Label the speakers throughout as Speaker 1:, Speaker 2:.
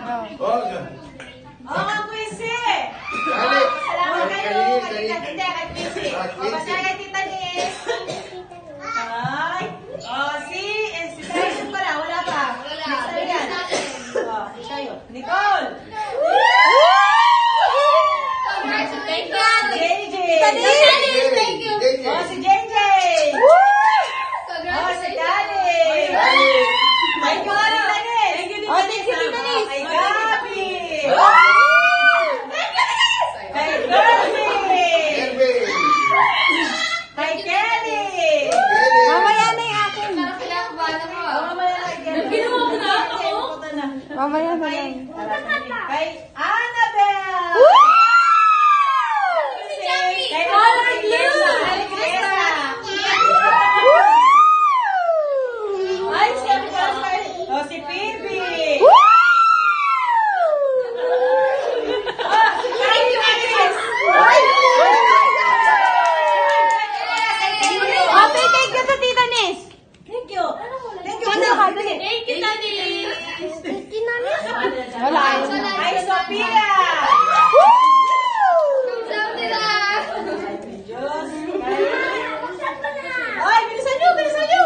Speaker 1: Oo nga, Quincy!
Speaker 2: Dali.
Speaker 1: Salamat kayo!
Speaker 2: Dali.
Speaker 1: Hindi, kay Quincy. O, pasaya, Tita Nis. Ay! O, si Tyson pala, wala pa. Next na yan. O, siya yun. Nicole!
Speaker 3: Thank you.
Speaker 1: JJ!
Speaker 3: Thank you.
Speaker 1: O, si JJ! O, si Dali! Thank you, Tita Nis! Thank you, Tita Nis! Kay Gabi! Kay Kirby! Kay Kelly!
Speaker 4: Mamaya na yung akin.
Speaker 1: Oo, mamaya na kay Kelly.
Speaker 3: Ginawa ko na, ako?
Speaker 4: Mamaya na lang.
Speaker 1: Kay Annabelle! Kay
Speaker 3: All of you!
Speaker 1: Kay Greta! Ay, si Oh, si Phoebe! Oh, si Candice!
Speaker 4: Ate, thank you to Tita Nis.
Speaker 1: Thank you! Thank you!
Speaker 4: Ano ka? Dali.
Speaker 3: Thank you, Daddy.
Speaker 4: Wala.
Speaker 1: Kay Sophia! Diyos! Ay, bilisan nyo! Bilisan nyo!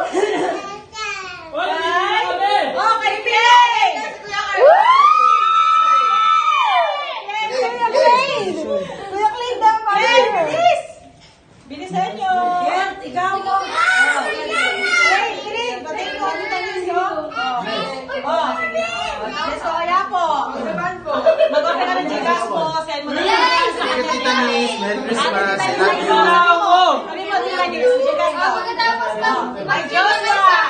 Speaker 1: Oh, kay Ping!
Speaker 4: Kuya Clay. Kuya Clay daw pa.
Speaker 1: Bilis! Bilisan nyo! Ikaw mo! Hey, Iring! Patay ko ang tanis nyo! Oh! Yes, so kaya po! Mag-open ka ng Gcash mo, send mo na lang.
Speaker 2: Thank you, Tita Nis. Merry Christmas. I love you.
Speaker 1: Sabi mo, Tita Nis, Gcash mo. Ay, Joshua!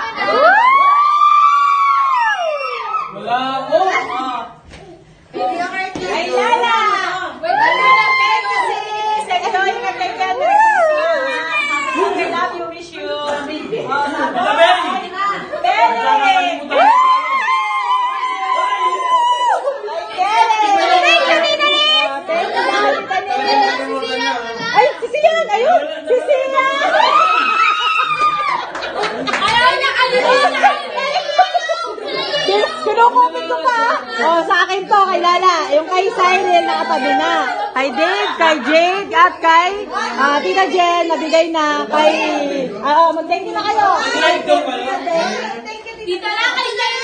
Speaker 5: Wala ako.
Speaker 1: Ay, Lala! Lala, thank you, sis! Enjoy ka kay Kendra. I love you, wish you. Benny!
Speaker 4: Ay, sisiyan! Ayun! Sisiyan!
Speaker 3: Ayaw na kalimutan.
Speaker 4: Kinukupit ko pa. Oh, sa akin to, kay Lala. Yung kay Cyril, nakatabi na. Kay Dave, kay Jade, at kay Tita Jen, nabigay na. Kay... mag-thank you na kayo.
Speaker 5: Slide daw pala.
Speaker 3: Dito lang kayo sa'yo.